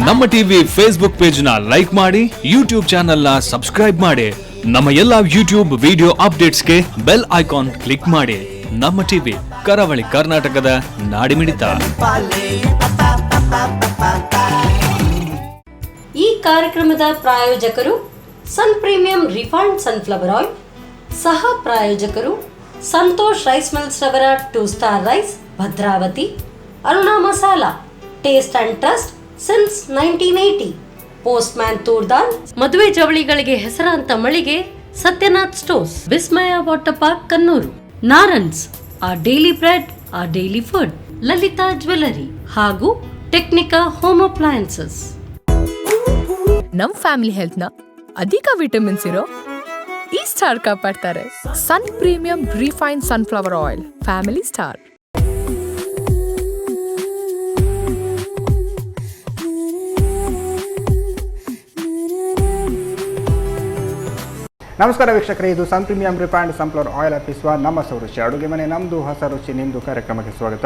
ನಮ್ಮ TV Facebook page ನ like ಮಾಡಿ, ಯೂಟ್ಯೂಬ್ ಚಾನೆಲ್ ನ ಸಬ್ಸ್ಕ್ರೈಬ್ ಮಾಡಿ. ನಮ್ಮ ಎಲ್ಲಾ ಯೂಟ್ಯೂಬ್ ವಿಡಿಯೋ ಅಪ್ಡೇಟ್ಸ್ಗೆ ಬೆಲ್ ಐಕಾನ್ ಕ್ಲಿಕ್ ಮಾಡಿ. ನಮ್ಮ ಟಿವಿ ಕರಾವಳಿ ಕರ್ನಾಟಕದ ನಾಡಿಮಿಡಿತ. ಈ ಕಾರ್ಯಕ್ರಮದ ಪ್ರಾಯೋಜಕರು Sun Premium refined sunflower oil, ಸಹ ಪ್ರಾಯೋಜಕರು ಸಂತೋಷ್ ರೈಸ್ ಮಿಲ್ಸ್ ರವರ 2 star rice, Bhadravati. Aruna masala, taste and trust since 1980. Postman toor dal. ಮದುವೆ ಜವಳಿಗಳಿಗೆ ಹೆಸರಾಂತ ಮಳಿಗೆ Satyanath stores, Vismaya water park Kannur. Narans, our daily bread, our daily food. Lalitha jewellery ಹಾಗೂ ಟೆಕ್ನಿಕಾ ಹೋಮ್ ಅಪ್ಲಯನ್ಸಸ್. ನಮ್ ಫ್ಯಾಮಿಲಿ ಹೆಲ್ತ್ ನ ಅಧಿಕ ವಿಟಮಿನ್ಸ್ ಇರೋ ಈ ಸ್ಟಾರ್ ಕಾಪಾಡ್ತಾರೆ. Sun Premium refined sunflower oil, family star. ನಮಸ್ಕಾರ ವೀಕ್ಷಕರೇ, ಇದು Sun Premium refined sunflower oil ಅರ್ಪಿಸುವ ನಮ್ಮ ರುಚಿ ಅಡುಗೆ ಮನೆ ನಮ್ಮದು ಹೊಸ ರುಚಿ ನಿಮ್ಮದು ಕಾರ್ಯಕ್ರಮಕ್ಕೆ ಸ್ವಾಗತ.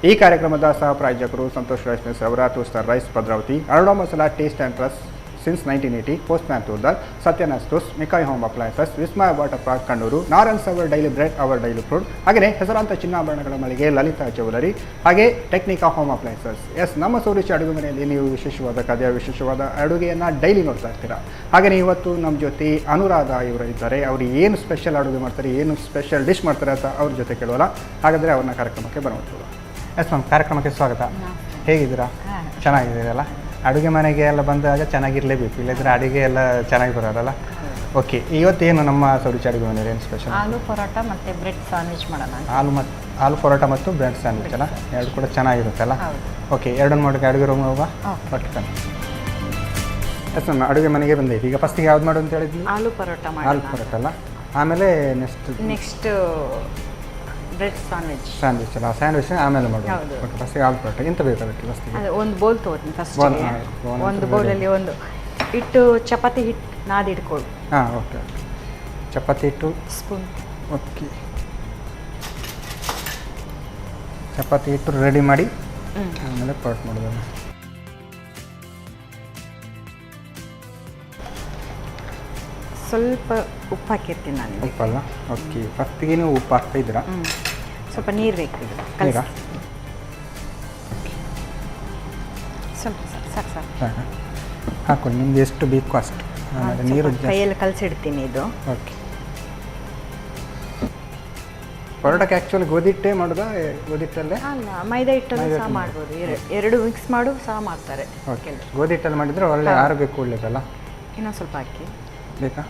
ಈ ಕಾರ್ಯಕ್ರಮದ ಸಹ ಪ್ರಾಯೋಜಕರು ಸಂತೋಷ್ ರೈಸ್ ಮಿಲ್ಸ್ ರವರ 2 star rice, Bhadravati. Aruna masala, taste and trust since 1980. Postman toor dal, Satyanath stores, ಮಿಕಾಯ್ home appliances, Vismaya water park Kannur. Narans, our daily bread, our daily food. ಹಾಗೆಯೇ ಹೆಸರಾಂತ ಚಿನ್ನಾಭರಣಗಳ ಮಳಿಗೆ ಲಲಿತಾ ಜ್ಯುವೆಲರಿ, ಹಾಗೆ ಟೆಕ್ನಿಕಾ ಹೋಮ್ ಅಪ್ಲಯನ್ಸಸ್. ನಮ್ಮ ರುಚಿ ಅಡುಗೆ ಮನೆಯಲ್ಲಿ ನೀವು ವಿಶೇಷವಾದ ಖಾದ್ಯ, ವಿಶೇಷವಾದ ಅಡುಗೆಯನ್ನು ಡೈಲಿ ನೋಡ್ತಾ ಇರ್ತೀರಾ. ಹಾಗೆಯೇ ಇವತ್ತು ನಮ್ಮ ಜೊತೆ ಅನುರಾಧ ಇವರು ಇದ್ದಾರೆ. ಅವರು ಏನು ಸ್ಪೆಷಲ್ ಅಡುಗೆ ಮಾಡ್ತಾರೆ, ಏನು ಸ್ಪೆಷಲ್ ಡಿಶ್ ಮಾಡ್ತಾರೆ ಅಂತ ಅವ್ರ ಜೊತೆ ಕೇಳೋಲ್ಲ. ಹಾಗಾದರೆ ಅವ್ರನ್ನ ಕಾರ್ಯಕ್ರಮಕ್ಕೆ ಬರೋದು. ಮ್ಯಾಮ್, ಕಾರ್ಯಕ್ರಮಕ್ಕೆ ಸ್ವಾಗತ. ಹೇಗಿದ್ದೀರಾ? ಚೆನ್ನಾಗಿದ್ದೀರಲ್ಲ? ಅಡುಗೆ ಮನೆಗೆ ಎಲ್ಲ ಬಂದಾಗ ಚೆನ್ನಾಗಿರಲೇಬೇಕು, ಇಲ್ಲದ್ರೆ ಅಡುಗೆ ಎಲ್ಲ ಚೆನ್ನಾಗಿ ಬರೋಲ್ಲ. ಓಕೆ, ಇವತ್ತೇನು ನಮ್ಮ ರುಚಿ ಅಡುಗೆ ಮನೆಯಲ್ಲಿ ಏನು ಸ್ಪೆಷಲ್? ಆಲೂ ಪರೋಟ ಮತ್ತು ಬ್ರೆಡ್ ಸ್ಯಾಂಡ್ವಿಚ್ ಮಾಡೋಣ. ಆಲೂ ಪರೋಟ ಮತ್ತು ಬ್ರೆಡ್ ಸ್ಯಾಂಡ್ವಿಚ್ ಅಲ್ಲ, ಎರಡು ಕೂಡ ಚೆನ್ನಾಗಿರುತ್ತಲ್ಲ? ಓಕೆ, ಎರಡನ್ನು ಮಾಡೋಕ್ಕೆ ಅಡುಗೆ ರೂಮ್ ಹೋಗುವ. ಓಕೆ ತಾನೆ. ಎಸ್ ಮ್ಯಾಮ್, ಅಡುಗೆ ಮನೆಗೆ ಬಂದೈತಿ. ಈಗ ಫಸ್ಟಿಗೆ ಯಾವ್ದು ಮಾಡು ಅಂತ ಹೇಳಿದ್ವಿ? ಆಲೂ ಪರೋಟ ಆಲೂ ಪರೋಟ ಅಲ್ಲ, ಆಮೇಲೆ ನೆಕ್ಸ್ಟ್ ಬ್ರೆಡ್ ಸ್ಯಾಂಡ್ವಿಚ್ ಅಲ್ಲ, ಸ್ಯಾಂಡ್ವಿಚ್ ಆಮೇಲೆ ಮಾಡೋದು. ಓಕೆ, ಫಸ್ಟಿಗೆ ಆಲೂ ಪರೋಟ ಎಂತ ಬೇಕಾಗುತ್ತೆ ಫಸ್ಟಿಗೆ? ಅದೇ ಒಂದು ಬೌಲ್ ತೊಗೊಳ್ತೀನಿ. ಫಸ್ಟ್ ಒಂದು ಬೌಲಲ್ಲಿ ಒಂದು ಹಿಟ್ಟು, ಚಪಾತಿ ಹಿಟ್ಟು ನಾದಿ ಇಟ್ಕೊಳ್ಳಿ. ಹಾಂ, ಓಕೆ. ಚಪಾತಿ ಹಿಟ್ಟು ಸ್ಪೂನ್. ಓಕೆ, ಚಪಾತಿ ಹಿಟ್ಟು ರೆಡಿ ಮಾಡಿ ಆಮೇಲೆ ಪರೋಟ ಮಾಡೋದಲ್ಲ. ಸ್ವಲ್ಪ ಉಪ್ಪು ಹಾಕಿರ್ತೀನಿ ನಾನು. ಉಪ್ಪಲ್ಲ? ಓಕೆ, ಫಸ್ಟಿಗೆ ನೀವು ಉಪ್ಪು ಹಾಕ್ತಾ ಇದ್ದೀರಾ? ಸ್ವಲ್ಪ ನೀರು ಬೇಕು. ನೀರಾ? ಸ್ವಲ್ಪ ಸಾಕು ಸಾಕು ಸಾಕು, ಹಾಕೊಳ್ಳಿ. ನಿಮ್ಗೆ ಎಷ್ಟು ಬೇಕು ಅಷ್ಟು. ಆಮೇಲೆ ನೀರು ಕೈಯಲ್ಲಿ ಕಲಸಿಡ್ತೀನಿ ಇದು. ಓಕೆ. ಪರೋಟಕ್ಕೆ ಆ್ಯಕ್ಚುಲಿ ಗೋಧಿ ಹಿಟ್ಟೇ ಮಾಡೋದಾ? ಗೋಧಿ ಹಿಟ್ಟಲ್ಲೇ? ಅಲ್ಲ, ಮೈದಾ ಹಿಟ್ಟಲ್ಲಿ ಸಹ ಮಾಡ್ಬೋದು. ಎರಡು ಮಿಕ್ಸ್ ಮಾಡು ಸಹ ಮಾಡ್ತಾರೆ. ಓಕೆ, ಗೋಧಿ ಹಿಟ್ಟಲ್ಲಿ ಮಾಡಿದರೆ ಒಳ್ಳೆ ಆರೋಗ್ಯಕ್ಕೆ ಒಳ್ಳೆಯದಲ್ಲ? ಇನ್ನೊಂದು ಸ್ವಲ್ಪ ಹಾಕಿ. ಬೇಕಾ?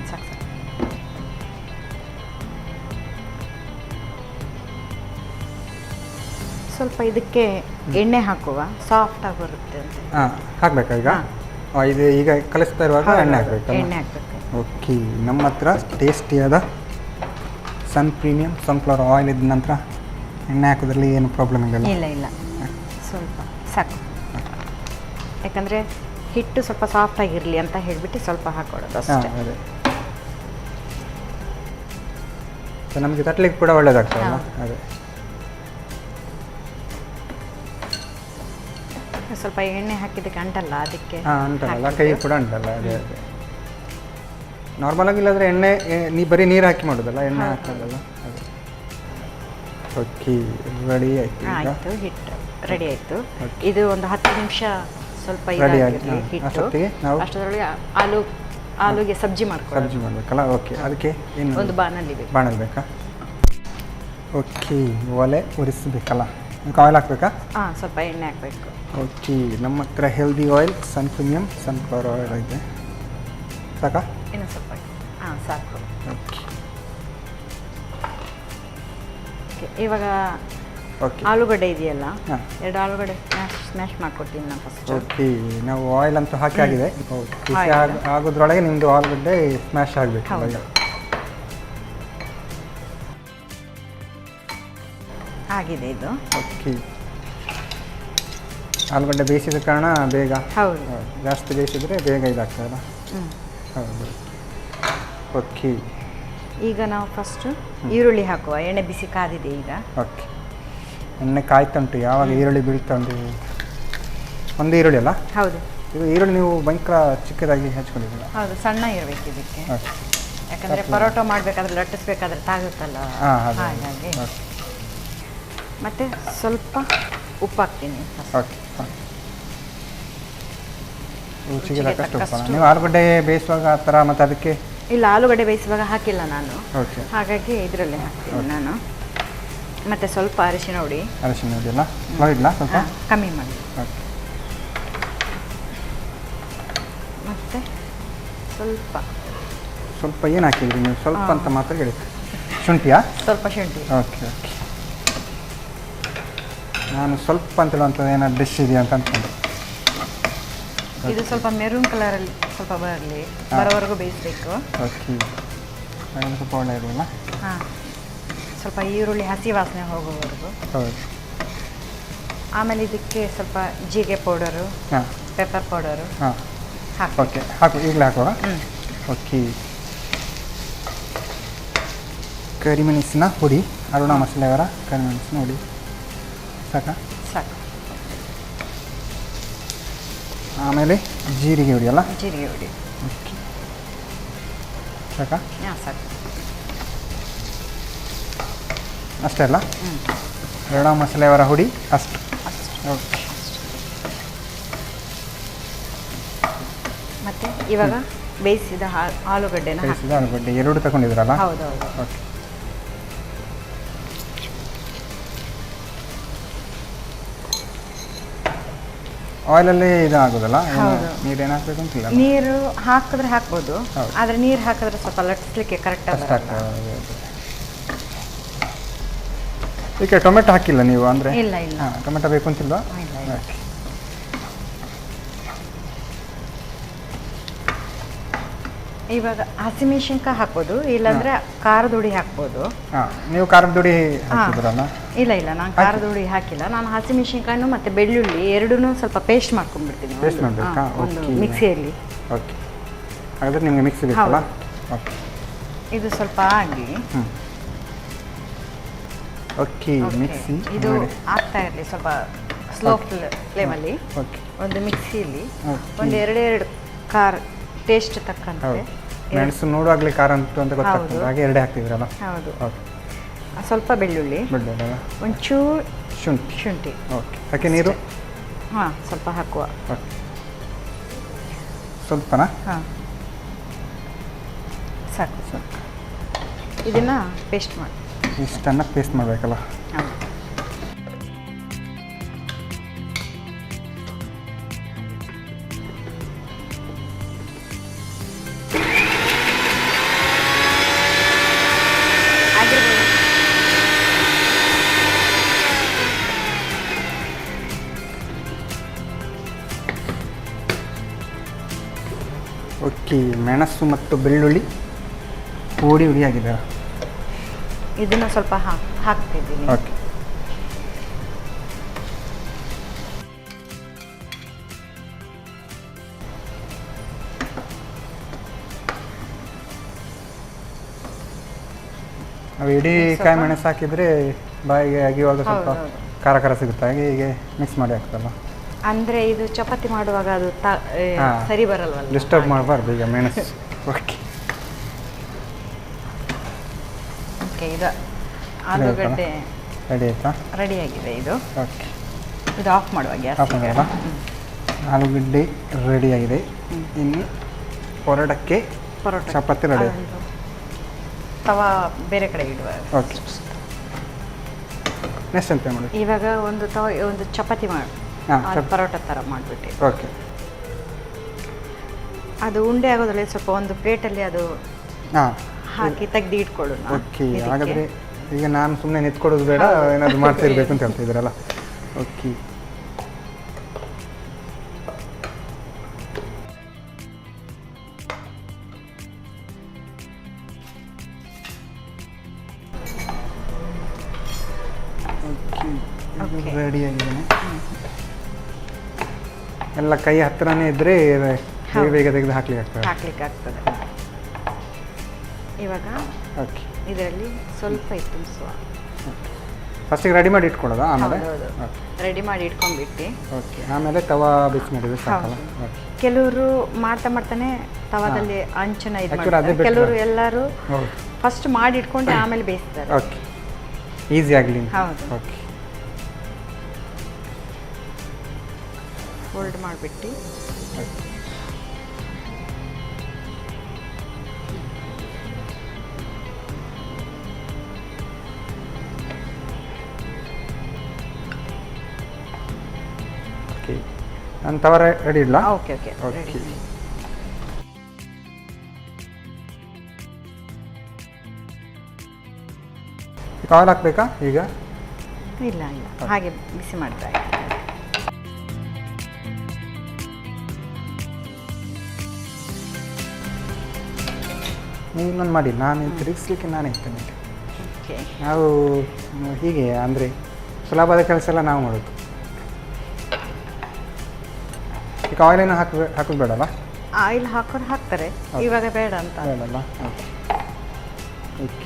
ಸಾಕು ಸಾಕು. ಸ್ವಲ್ಪ ಇದಕ್ಕೆ ಎಣ್ಣೆ ಹಾಕುವ, ಸಾಫ್ಟಾಗಿ ಬರುತ್ತೆ ಅಂತ. ಹಾಂ, ಹಾಕಬೇಕಾ ಈಗ? ಇದು ಈಗ ಕಲಿಸ್ತಾ ಇರುವಾಗ ಎಣ್ಣೆ ಹಾಕಬೇಕು. ಎಣ್ಣೆ ಹಾಕಬೇಕು. ಓಕೆ, ನಮ್ಮ ಹತ್ರ ಟೇಸ್ಟಿಯಾದ ಸನ್ ಪ್ರೀಮಿಯಂ ಸನ್ಫ್ಲವರ್ ಆಯಿಲ್ ಇದ್ದ ನಂತರ ಎಣ್ಣೆ ಹಾಕೋದ್ರಲ್ಲಿ ಏನು ಪ್ರಾಬ್ಲಮ್ ಇಲ್ಲ? ಇಲ್ಲ, ಸ್ವಲ್ಪ ಸಾಕು. ಯಾಕಂದರೆ ಹಿಟ್ಟು ಸ್ವಲ್ಪ ಸಾಫ್ಟಾಗಿರಲಿ ಅಂತ ಹೇಳಿಬಿಟ್ಟು ಸ್ವಲ್ಪ ಹಾಕೊಳ್ಳೋದು ಅಷ್ಟೇ. ಅದೇ, ನಮಗೆ ತಟ್ಟಲಿಕ್ಕೆ ಕೂಡ ಒಳ್ಳೆಯದಾಗ್ತದಲ್ಲ? ಅದೇ, ಸ್ವಲ್ಪ ಎಣ್ಣೆ ಹಾಕಿದ್ದಕ್ಕೆ ಅಂಟಲ್ಲ, ಅದಕ್ಕೆ. ಹಾಂ, ಅಂಟಲ್ಲ, ಕೈ ಕೂಡ ಅಂಟಲ್ಲ. ಅದೇ ಅದೇ, ನಾರ್ಮಲಾಗಿ ಇಲ್ಲಾಂದರೆ ಎಣ್ಣೆ ಬರೀ ನೀರು ಹಾಕಿ ಮಾಡೋದಲ್ಲ, ಎಣ್ಣೆ ಹಾಕೋದಲ್ಲ? ಅದೇ. ಓಕೆ, ರೆಡಿ ಆಯಿತು. ಆಯಿತು, ಹಿಟ್ಟು ರೆಡಿ ಆಯಿತು. ಇದು ಒಂದು 10 ನಿಮಿಷ ಸ್ವಲ್ಪ ರೆಡಿ ಇದಾಗಿರಲಿ ಹಿಟ್ಟು. ಅಷ್ಟರೊಳಗೆ ಆಲೂಗೆ ಸಬ್ಜಿ ಮಾಡಬೇಕಲ್ಲ? ಓಕೆ, ಅದಕ್ಕೆ ಏನು ಒಂದು ಬಾಣಲಿ ಬೇಕಾ? ಓಕೆ, ಒಲೆ ಉರಿಸಬೇಕಲ್ಲ? ಆಯಿಲ್ ಹಾಕಬೇಕಾ? ಹಾಂ, ಸ್ವಲ್ಪ ಎಣ್ಣೆ ಹಾಕಬೇಕು. ಓಕೆ, ನಮ್ಮ ಹತ್ರ ಹೆಲ್ದಿ ಆಯಿಲ್ ಸನ್ ಪ್ರೀಮಿಯಂ ಸನ್ಫ್ಲವರ್ ಆಯಿಲ್ ಇದೆ. ಸಾಕಾ? ಇನ್ನೂ ಸ್ವಲ್ಪ. ಹಾಂ, ಸಾಕು. ಓಕೆ, ಇವಾಗ ಓಕೆ, ಆಲೂಗಡ್ಡೆ ಇದೆಯಲ್ಲ, ಹಾಂ, 2 ಆಲೂಗಡ್ಡೆ ಸ್ಮ್ಯಾಶ್ ಮಾಡ್ಕೊಡ್ತೀನಿ ನಾನು ಫಸ್ಟ್. ಓಕೆ, ನಾವು ಆಯಿಲ್ ಅಂತೂ ಹಾಕಿ ಆಗಿದೆ. ಆಗೋದ್ರೊಳಗೆ ನಿಮ್ಮದು ಆಲೂಗಡ್ಡೆ ಸ್ಮ್ಯಾಶ್ ಆಗಬೇಕು. ಆಗಿದೆ ಇದು. ಓಕೆ, ಆಲೂಗಡ್ಡೆ ಬೇಯಿಸಿದ ಕಾರಣ ಬೇಗ. ಹೌದು, ಜಾಸ್ತಿ ಬೇಯಿಸಿದರೆ ಬೇಗ ಇದಾಗ್ತದಲ್ಲ? ಹೌದು. ಓಕೆ, ಈಗ ನಾವು ಫಸ್ಟು ಈರುಳ್ಳಿ ಹಾಕುವ. ಎಣ್ಣೆ ಬಿಸಿ ಕಾದಿದೆ ಈಗ. ಓಕೆ, ಎಣ್ಣೆ ಕಾಯ್ತುಂಟು. ಯಾವಾಗ ಈರುಳ್ಳಿ ಬೀಳ್ತಾ ಉಂಟು? ಒಂದು ಈರುಳ್ಳಿ ಅಲ್ಲ? ಹೌದು. ಇದು ಈರುಳ್ಳಿ ನೀವು ಭಯಂಕರ ಚಿಕ್ಕದಾಗಿ ಹಚ್ಕೊಂಡಿದ್ದೀರಾ? ಹೌದು, ಸಣ್ಣ ಇರಬೇಕು ಇದಕ್ಕೆ. ಓಕೆ, ಯಾಕಂದರೆ ಪರೋಟ ಮಾಡಬೇಕಾದ್ರೆ ಲಟ್ಟಿಸ್ಬೇಕಾದ್ರೆ ತಾಗುತ್ತಲ್ಲ, ಹಾಗಾಗಿ. ಮತ್ತು ಸ್ವಲ್ಪ ಉಪ್ಪು ಹಾಕ್ತೀನಿ. ಓಕೆ, ರುಚಿಗೆ ತಕ್ಕಷ್ಟು ಉಪ್ಪು. ನೀವು ಆಲೂಗಡ್ಡೆ ಬೇಯಿಸುವಾಗ ಆ ಥರ ಮತ್ತು ಅದಕ್ಕೆ? ಇಲ್ಲ, ಆಲೂಗಡ್ಡೆ ಬೇಯಿಸುವಾಗ ಹಾಕಿಲ್ಲ ನಾನು. ಓಕೆ, ಹಾಗಾಗಿ ಇದರಲ್ಲೇ ಹಾಕ್ತೀನಿ ನಾನು. ಮತ್ತು ಸ್ವಲ್ಪ ಅರಿಶಿನ ಹುಡಿ. ಅರಿಶಿನ ಹುಡಿ ಅಲ್ಲ? ಇಡಲಾ ಸ್ವಲ್ಪ? ಕಮ್ಮಿ ಮಾಡಿ. ಓಕೆ, ಮತ್ತು ಸ್ವಲ್ಪ ಏನು ಹಾಕಿದ್ರಿ ನೀವು? ಸ್ವಲ್ಪ ಅಂತ ಮಾತ್ರ ಹೇಳಿ. ಶುಂಠಿಯಾ? ಸ್ವಲ್ಪ ಶುಂಠಿ. ಓಕೆ ಓಕೆ, ನಾನು ಸ್ವಲ್ಪ ಅಂತ ಹೇಳುವಂಥದ್ದು ಏನಾದ್ರು ಡಿಶ್ ಇದೆಯಾ ಅಂತ ಅಂದ್ಕೊಂಡೆ. ಇದು ಸ್ವಲ್ಪ ಮೆರೂನ್ ಕಲರಲ್ಲಿ ಸ್ವಲ್ಪ ಬರೋವರೆಗೂ ಬೇಯಿಸಬೇಕು. ಓಕೆ, ಹಾಗೆ ಸ್ವಲ್ಪ ಒಳ್ಳೆ ಇರಲಿಲ್ಲ. ಹಾಂ, ಸ್ವಲ್ಪ ಈರುಳ್ಳಿ ಹಸಿ ವಾಸನೆ ಹೋಗೋವರೆಗೂ. ಹೌದು. ಆಮೇಲೆ ಇದಕ್ಕೆ ಸ್ವಲ್ಪ ಜೀರಿಗೆ ಪೌಡರು, ಹಾಂ, ಪೆಪ್ಪರ್ ಪೌಡರು ಹಾಂ, ಹಾಕಿ. ಓಕೆ, ಹಾಕು. ಈಗಲೇ ಹಾಕುವ? ಓಕೆ, ಕರಿಮೆಣಸಿನ ಹುಡಿ, ಅರುಣ ಮಸಾಲೆಯವರ ಕರಿಮೆಣಸಿನ ಹುಡಿ ಸಾಕಾ? ಸಾಕು. ಆಮೇಲೆ ಜೀರಿಗೆ ಹುಡಿ ಅಲ್ಲ? ಜೀರಿಗೆ ಹುಡಿ. ಓಕೆ, ಸಾಕಾ? ಹಾಂ, ಸಾಕು. ಅಷ್ಟೇ ಅಲ್ಲ? ಅರುಣ ಮಸಾಲೆಯವರ ಹುಡಿ ಅಷ್ಟು? ಓಕೆ. ಮತ್ತು ಇವಾಗ ಬೇಯಿಸಿದ ಆಲೂಗಡ್ಡೆನ ಹಾಕಿ. ಬೇಯಿಸಿದ ಆಲೂಗಡ್ಡೆ ಎರಡು ತಗೊಂಡಿದ್ರಲ್ಲ? ಹೌದು ಹೌದು. ಓಕೆ, ಆಯಿಲಲ್ಲಿ ಇದು ಆಗೋದಲ್ಲ? ನೀರೇನು ಹಾಕಬೇಕು ಅಂತಿಲ್ಲ? ನೀರು ಹಾಕಿದ್ರೆ ಹಾಕ್ಬೋದು, ಆದರೆ ನೀರು ಹಾಕಿದ್ರೆ ಸ್ವಲ್ಪ ಲಟ್ಟಿಸ್ಲಿಕ್ಕೆ ಕರೆಕ್ಟಾಗಿ ಈಗ ಟೊಮೆಟೊ ಹಾಕಿಲ್ಲ ನೀವು ಅಂದರೆ? ಇಲ್ಲ ಇಲ್ಲ. ಹಾಂ, ಟೊಮೆಟೊ ಬೇಕು ಅಂತಿಲ್ವಾ? ಇಲ್ಲ ಇಲ್ಲ. ಓಕೆ, ಇವಾಗ ಹಸಿಮೆಣಸಿನ್ಕಾಯಿ ಹಾಕ್ಬೋದು, ಇಲ್ಲಾಂದರೆ ಖಾರದ ಹುಡಿ ಹಾಕ್ಬೋದು. ಹಾಂ, ನೀವು ಖಾರದ ಹುಡಿ ಹಾಕಿದ್ರಲ್ಲ? ಇಲ್ಲ ಇಲ್ಲ, ನಾನು ಖಾರದ ಹುಡಿ ಹಾಕಿಲ್ಲ. ನಾನು ಹಸಿಮೆಣಸಿನ್ಕಾಯಿನೂ ಮತ್ತು ಬೆಳ್ಳುಳ್ಳಿ ಎರಡೂ ಸ್ವಲ್ಪ ಪೇಸ್ಟ್ ಮಾಡ್ಕೊಂಡ್ಬಿಡ್ತೀನಿ. ಪೇಸ್ಟ್ ಮಾಡಬೇಕಾ? ಒಂದು ಮಿಕ್ಸಿಯಲ್ಲಿ. ಓಕೆ, ಹಾಗಾದರೆ ನಿಮಗೆ ಮಿಕ್ಸಿ ಬೇಕಲ್ಲ? ಓಕೆ, ಇದು ಸ್ವಲ್ಪ ಆಗಿ. ಓಕೆ, ಮಿಕ್ಸಿ ಇದು ಆಗ್ತಾ ಇರಲಿ ಸ್ವಲ್ಪ ಸ್ಲೋ ಫ್ಲೇಮಲ್ಲಿ. ಓಕೆ, ಒಂದು ಮಿಕ್ಸಿಯಲ್ಲಿ ಓಕೆ. ಒಂದು ಎರಡೆರಡು ಖಾರ ಟೇಸ್ಟ್ ತಕ್ಕಂತೆ. ಮೆಣಸು ನೋಡುವಾಗಲೇ ಖಾರ ಉಂಟು ಅಂತ ಗೊತ್ತಾಗ್ತದೆ, ಹಾಗೆ ಎರಡೇ ಹಾಕ್ತಿದ್ರಲ್ಲ? ಹೌದು. ಓಕೆ, ಸ್ವಲ್ಪ ಬೆಳ್ಳುಳ್ಳಿ, ಬೆಳ್ಳುಳ್ಳಿ, ಒಂಚೂರು ಶುಂಠಿ. ಓಕೆ, ಹಾಗೆ ನೀರು? ಹಾಂ, ಸ್ವಲ್ಪ ಹಾಕುವ. ಓಕೆ, ಸ್ವಲ್ಪನಾ? ಹಾಂ, ಸಾಕು ಸಾಕು. ಇದನ್ನು ಪೇಸ್ಟ್ ಮಾಡಿ. ಇಷ್ಟನ್ನು ಪೇಸ್ಟ್ ಮಾಡಬೇಕಲ್ಲ? ಹೌದು. ಓಕೆ, ಮೆಣಸು ಮತ್ತು ಬೆಳ್ಳುಳ್ಳಿ ಹುಡಿ ಆಗಿದ್ದಾರೆ. ಇದನ್ನು ಸ್ವಲ್ಪ ಹಾಕ್ತಿದ್ದೀನಿ. ಓಕೆ, ನಾವು ಇಡೀ ಕಾಯಿ ಮೆಣಸು ಹಾಕಿದರೆ ಬಾಯಿಗೆ ಅಗಿಯುವಾಗ ಸ್ವಲ್ಪ ಖಾರ ಖಾರ ಸಿಗುತ್ತೆ, ಹಾಗೆ ಹೀಗೆ ಮಿಕ್ಸ್ ಮಾಡಿ ಹಾಕ್ತಲ್ಲ? ಅಂದರೆ ಇದು ಚಪಾತಿ ಮಾಡುವಾಗ ಅದು ಸರಿ ಬರಲ್ವಲ್ಲ, ಡಿಸ್ಟರ್ಬ್ ಮಾಡಬಾರ್ದು ಈಗ ಮೆಣಸು. ಓಕೆ ಓಕೆ, ಇದು ಆಲೂಗಡ್ಡೆ ರೆಡಿ ಆಯಿತಾ? ರೆಡಿಯಾಗಿದೆ ಇದು. ಓಕೆ, ಇದು ಆಫ್ ಮಾಡುವ ಗ್ಯಾಸ್. ಆಫ್ ಮಾಡೋಲ್ಲ? ಆಲೂಗಡ್ಡೆ ರೆಡಿಯಾಗಿದೆ. ಇನ್ನು ಪರೋಟಕ್ಕೆ ಚಪಾತಿ ರೆಡಿ. ತವಾ ಬೇರೆ ಕಡೆ ಇಡುವ. ಓಕೆ, ನೆಕ್ಸ್ಟ್ ಎಂತ ಮಾಡಿ? ಇವಾಗ ಒಂದು ಚಪಾತಿ ಮಾಡಿ ಪರೋಟ ಥರ ಮಾಡಿಬಿಟ್ಟು. ಓಕೆ, ಅದು ಉಂಡೆ ಆಗೋದ್ರಲ್ಲಿ ಸ್ವಲ್ಪ ಒಂದು ಪ್ಲೇಟಲ್ಲಿ ಅದು ಹಾಕಿ ತೆಗೆದು ಇಟ್ಕೊಳ್ಳೋಣ. ಓಕೆ, ಹಾಗಾದರೆ ಈಗ ನಾನು ಸುಮ್ಮನೆ ನಿಂತ್ಕೊಡೋದು ಬೇಡ, ಏನಾದರೂ ಮಾಡ್ತಿರ್ಬೇಕು ಅಂತ ಹೇಳ್ತಿದ್ದೀರಲ್ಲ? ಓಕೆ, ರೆಡಿಯಾಗಿದ್ದೇನೆ. ಎಲ್ಲ ಕೈ ಹತ್ತಿರನೇ ಇದ್ದರೆ ಬೇಗ ತೆಗೆದು ಹಾಕ್ಲಿಕ್ಕೆ ಆಗ್ತದೆ. ಇವಾಗ ಓಕೆ. ಇದರಲ್ಲಿ ಸ್ವಲ್ಪ ಹಿಟ್ಟು ತುಂಬಿಸುವ. ಫಸ್ಟಿಗೆ ರೆಡಿ ಮಾಡಿ ಇಟ್ಕೊಳ್ಳೋದಾ ಆಮೇಲೆ? ಹೌದು, ಓಕೆ ರೆಡಿ ಮಾಡಿ ಇಟ್ಕೊಂಡ್ಬಿಟ್ಟು ಓಕೆ. ಆಮೇಲೆ ತವಾ ಬಿಸಿ ಮಾಡಿದ್ರೆ ಸಾಕಲ್ಲ? ಓಕೆ. ಕೆಲವರು ಮಾಡ್ತಾನೆ ತವಾದಲ್ಲಿ ಅಂಚನ ಇದು Actually ಅದೇ ಮಾಡ್ತಾರೆ, better. ಕೆಲವರು ಎಲ್ಲರೂ ಹೌದು. ಫಸ್ಟ್ ಮಾಡಿ ಇಟ್ಕೊಂಡು ಆಮೇಲೆ ಬೇಯಿಸ್ತಾರೆ. ಓಕೆ, ಈಸಿ ಆಗಲಿ. ಹೌದು. ಓಕೆ. ಫೋಲ್ಡ್ ಮಾಡಿಬಿಟ್ಟು ಓಕೆ, ನಾನು ತವಾ ರೆಡಿ ಇಲ್ಲ? Okay okay okay. Ready. Oil ಹಾಕ್ಬೇಕಾ ಈಗ? ಇಲ್ಲ ಇಲ್ಲ, ಹಾಗೆ ಬಿಸಿ ಮಾಡಿದ್ರೆ ನೀವು ನಾನು ಮಾಡಿ, ನಾನು ತಿರುಗಿಸ್ಲಿಕ್ಕೆ ನಾನೇ ಇರ್ತೇನೆ. ಓಕೆ. ನಾವು ಹೀಗೆ ಅಂದರೆ ಸುಲಭದ ಕೆಲಸ ಎಲ್ಲ ನಾವು ಮಾಡೋದು. ಈಗ ಆಯಿಲೇನು ಹಾಕೋದು ಬೇಡಲ್ಲ? ಆಯಿಲ್ ಹಾಕೋರು ಹಾಕ್ತಾರೆ, ಇವಾಗ ಬೇಡ ಅಂತ. ಬೇಡಲ್ಲ? Okay okay.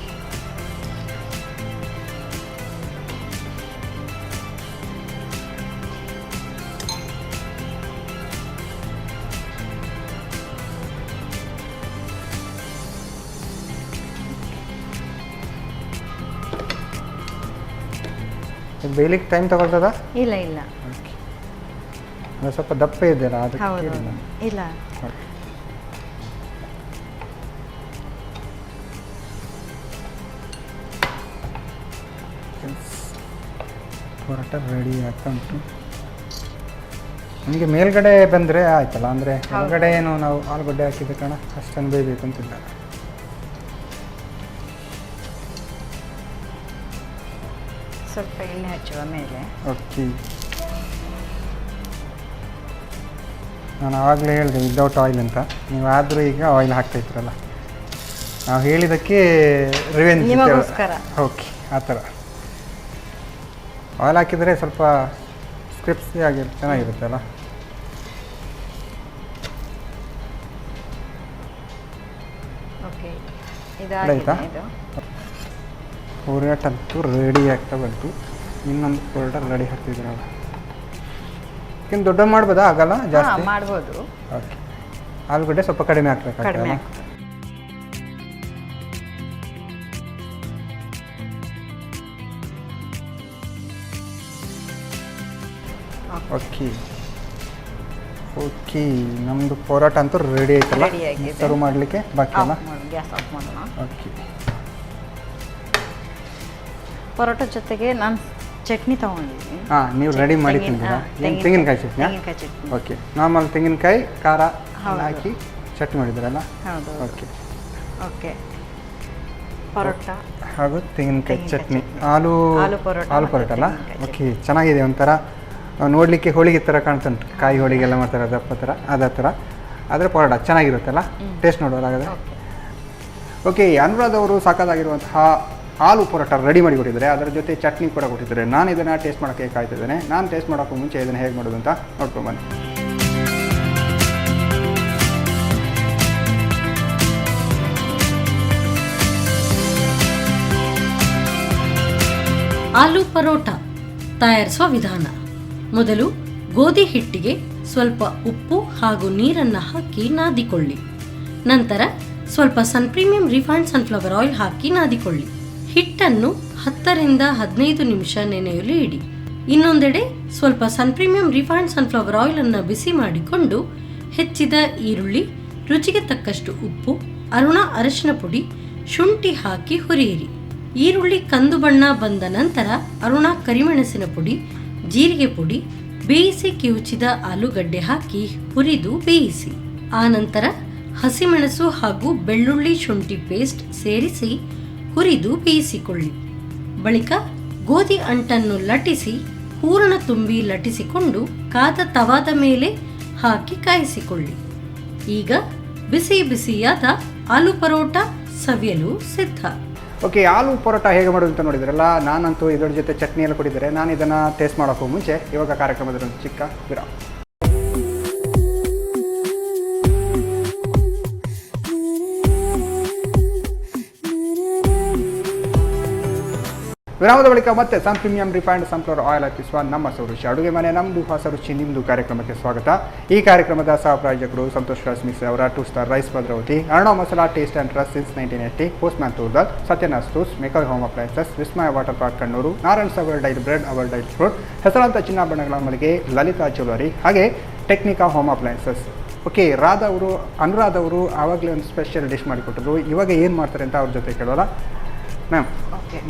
ಬೇಯಲಿಕ್ಕೆ ಟೈಮ್ ತಗೊಳ್ತದ? ಇಲ್ಲ ಇಲ್ಲ. ಓಕೆ. ಅದು ಸ್ವಲ್ಪ ದಪ್ಪ ಇದೆಯಲ್ಲ ಅದಕ್ಕೆ ಹೌದು ಕೇಳಿಲ್ಲ. ಇಲ್ಲ. ಓಕೆ. ಪರೋಟ ರೆಡಿ ಆಗ್ತಾ ಉಂಟು. ನಮಗೆ ಮೇಲ್ಗಡೆ ಬಂದರೆ ಆಯ್ತಲ್ಲ, ಅಂದರೆ ಹೊರಗಡೆ ಏನು ನಾವು ಆಲೂಗಡ್ಡೆ ಹಾಕಿದ ಕಾರಣ ಅಷ್ಟೊಂದು ಬೇಯಬೇಕು ಅಂತಿಲ್ಲ. ಸ್ವಲ್ಪ ಎಣ್ಣೆ ಹಚ್ಚುವ ಮೇಲೆ. ಓಕೆ. ನಾನು ಆವಾಗಲೇ ಹೇಳಿದೆ ವಿದೌಟ್ ಆಯಿಲ್ ಅಂತ, ನೀವು ಆದರೂ ಈಗ ಆಯಿಲ್ ಹಾಕ್ತಾಯಿದ್ರಲ್ಲ, ನಾವು ಹೇಳಿದ್ದಕ್ಕೆ ರಿವೆಂಜ್. ನಿಮಗೋಸ್ಕರ. ಓಕೆ, ಆ ಥರ ಆಯಿಲ್ ಹಾಕಿದರೆ ಸ್ವಲ್ಪ ಸ್ಕ್ರಿಪ್ಸಿ ಆಗಿ ಚೆನ್ನಾಗಿರುತ್ತೆ ಅಲ್ಲ. ಓಕೆ, ಆಯ್ತಾ? ಇದು ಪರೋಟ ಅಂತೂ ರೆಡಿ ಆಗ್ತಾ ಬಂತು. ಇನ್ನೊಂದು ಪರೋಟ ರೆಡಿ ಹಾಕ್ತಿದ್ದೀರಲ್ಲ, ಇನ್ನು ದೊಡ್ಡ ಮಾಡ್ಬೋದಾ? ಆಗಲ್ಲ ಜಾಸ್ತಿ? ಮಾಡ್ಬೋದು. ಓಕೆ. ಆಲೂಗಡ್ಡೆ ಸ್ವಲ್ಪ ಕಡಿಮೆ ಕಡಿಮೆ ಹಾಕ್ಬೇಕಾಗ್ತದಲ್ಲ? ಆಗ್ತದೆ. Okay okay. ನಮ್ಮದು ಪರೋಟ ಅಂತೂ ರೆಡಿ ಆಯ್ತಲ್ಲ? Ready ಆಗಿದೆ. ಸರ್ವ್ ಮಾಡಲಿಕ್ಕೆ ಬಾಕಿ ಅಲ್ಲ? ಗ್ಯಾಸ್ ಆಫ್ ಮಾಡೋಣ. ಓಕೆ. ಪರೋಟ ಜೊತೆಗೆ ನಾನು ಚಟ್ನಿ ತೊಗೊಂಡಿದ್ದೀನಿ. ಹಾಂ, ನೀವು ರೆಡಿ ಮಾಡಿ ತಿಂದಿರಾ? ಏನು ತೆಂಗಿನಕಾಯಿ ಚಟ್ನಿ? ತೆಂಗಿನಕಾಯಿ ಚಟ್ನಿ. ಓಕೆ. ನಾರ್ಮಲ್ ತೆಂಗಿನಕಾಯಿ ಖಾರ ಹೌದು. ಹಾಕಿ ಚಟ್ನಿ ಮಾಡಿದ್ರಲ್ಲ? ಹೌದು. Okay okay. ಪರೋಟ ಹಾಗೂ ತೆಂಗಿನಕಾಯಿ ತೆಂಗಿನಕಾಯಿ ಚಟ್ನಿ. ಚಟ್ನಿ. ಆಲೂ ಆಲೂ ಪರೋಟ ಆಲೂ ಮತ್ತು ಪರೋಟ ಅಲ್ಲ? ತೆಂಗಿನಕಾಯಿ ಓಕೆ, ಚೆನ್ನಾಗಿದೆ. ಒಂಥರ ನೋಡಲಿಕ್ಕೆ ಹೋಳಿಗೆ ಥರ ಕಾಣ್ತುಂಟು, ಕಾಯಿ ಹೋಳಿಗೆಲ್ಲ ಮಾಡ್ತಾರೆ ದಪ್ಪ ಥರ, ಅದೇ ಥರ. ಆದರೆ ಪರೋಟ ಚೆನ್ನಾಗಿರುತ್ತಲ್ಲ? ಟೇಸ್ಟ್ ನೋಡೋದಾಗದೆ. ಓಕೆ, ಅನುರಾಧ ಅವರು ಸಾಕಾಗಿರುವಂತಹ ಆಲೂ ಪರೋಟ ರೆಡಿ ಮಾಡಿ ಕೊಟ್ಟಿದ್ದಾರೆ, ಅದರ ಜೊತೆ ಚಟ್ನಿ ಕೂಡ ಕೊಟ್ಟಿದ್ದಾರೆ. ನಾನು ಇದನ್ನು ಟೇಸ್ಟ್ ಮಾಡೋಕ್ಕೆ ಕಾಯ್ತಿದ್ದೇನೆ. ನಾನು ಟೇಸ್ಟ್ ಮಾಡೋಕ್ಕೂ ಮುಂಚೆ ಇದನ್ನು ಹೇಗೆ ಮಾಡೋದು ಅಂತ ನೋಡ್ಕೊಂಬನ್ನಿ. ಆಲೂ ಪರೋಟ ತಯಾರಿಸುವ ವಿಧಾನ. ಮೊದಲು ಗೋಧಿ ಹಿಟ್ಟಿಗೆ ಸ್ವಲ್ಪ ಉಪ್ಪು ಹಾಗೂ ನೀರನ್ನು ಹಾಕಿ ನಾದಿಕೊಳ್ಳಿ. ನಂತರ ಸ್ವಲ್ಪ ಸನ್ ಪ್ರೀಮಿಯಂ ರಿಫೈನ್ಡ್ ಸನ್ಫ್ಲವರ್ ಆಯಿಲ್ ಹಾಕಿ ನಾದಿಕೊಳ್ಳಿ. ಹಿಟ್ಟನ್ನು 10 ರಿಂದ 15 ನಿಮಿಷ ನೆನೆಯಲು ಇಡಿ. ಇನ್ನೊಂದೆಡೆ ಸ್ವಲ್ಪ ಸನ್ ಪ್ರೀಮಿಯಂ ರಿಫೈನ್ಡ್ ಸನ್ಫ್ಲವರ್ ಆಯಿಲ್ ಅನ್ನು ಬಿಸಿ ಮಾಡಿಕೊಂಡು ಹೆಚ್ಚಿದ ಈರುಳ್ಳಿ, ರುಚಿಗೆ ತಕ್ಕಷ್ಟು ಉಪ್ಪು, ಅರುಣ ಅರಿಶಿನ ಪುಡಿ, ಶುಂಠಿ ಹಾಕಿ ಹುರಿಯಿರಿ. ಈರುಳ್ಳಿ ಕಂದು ಬಣ್ಣ ಬಂದ ನಂತರ ಅರುಣ ಕರಿಮೆಣಸಿನ ಪುಡಿ, ಜೀರಿಗೆ ಪುಡಿ, ಬೇಯಿಸಿ ಕಿವುಚಿದ ಆಲೂಗಡ್ಡೆ ಹಾಕಿ ಹುರಿದು ಬೇಯಿಸಿ. ಆನಂತರ ಹಸಿಮೆಣಸು ಹಾಗೂ ಬೆಳ್ಳುಳ್ಳಿ ಶುಂಠಿ ಪೇಸ್ಟ್ ಸೇರಿಸಿ ಹುರಿದು ಬೇಯಿಸಿಕೊಳ್ಳಿ. ಬಳಿಕ ಗೋಧಿ ಅಂಟನ್ನು ಲಟ್ಟಿಸಿ ಹೂರಣ ತುಂಬಿ ಲಟ್ಟಿಸಿಕೊಂಡು ಕಾದ ತವಾದ ಮೇಲೆ ಹಾಕಿ ಕಾಯಿಸಿಕೊಳ್ಳಿ. ಈಗ ಬಿಸಿ ಬಿಸಿಯಾದ ಆಲೂ ಪರೋಟ ಸವಿಯಲು ಸಿದ್ಧ. ಓಕೆ, ಆಲೂ ಪರೋಟ ಹೇಗೆ ಮಾಡೋದು ಅಂತ ನೋಡಿದ್ರಲ್ಲ. ನಾನಂತೂ ಇದರ ಜೊತೆ ಚಟ್ನಿ ಎಲ್ಲ ಕೊಟ್ಟಿದ್ದಾರೆ. ನಾನು ಇದನ್ನು ಟೇಸ್ಟ್ ಮಾಡೋಕ್ಕೂ ಮುಂಚೆ ಇವಾಗ ಕಾರ್ಯಕ್ರಮದಲ್ಲಿ ಒಂದು ಚಿಕ್ಕ ವಿರಾಮ. ವಿರಾಮದ ಬಳಿಕ ಮತ್ತೆ ಸನ್ ಪ್ರೀಮಿಯಂ ರಿಫೈನ್ಡ್ ಸನ್ಫ್ಲವರ್ ಆಯಿಲ್ ಅರ್ಪಿಸುವ ನಮ್ಮ ಸೌರುಷಿ ಅಡುಗೆ ಮನೆ ನಮ್ಮದು ಹೊಸ ರುಚಿ ನಿಮ್ಮದು ಕಾರ್ಯಕ್ರಮಕ್ಕೆ ಸ್ವಾಗತ. ಈ ಕಾರ್ಯಕ್ರಮದ ಸಹ ಪ್ರಾಯೋಜಕರು ಸಂತೋಷ್ ರೈಸ್ ಮಿಕ್ಸ್ ಅವರ 2 star rice Bhadravati, Arnav masala taste and trust since 1980, Postman toor dal, Satyanath ಟೂಸ್, ಮೇಕಲ್ home appliances, Vismaya water park Kannur, Narayan our daily bread, our daily fruit, ಹೆಸರಾಂತ ಚಿನ್ನಾಭರಣಗಳ ಮಳಿಗೆ ಲಲಿತಾ ಜ್ಯುವೆಲರಿ, ಹಾಗೆ Technica home appliances. Okay, Anuradha ಅವರು ಆವಾಗಲೇ ಒಂದು ಸ್ಪೆಷಲ್ ಡಿಶ್ ಮಾಡಿಕೊಟ್ಟಿದ್ರು. ಇವಾಗ ಏನು ಮಾಡ್ತಾರೆ ಅಂತ ಅವ್ರ ಜೊತೆ ಕೇಳೋಲ್ಲ. ಮ್ಯಾಮ್,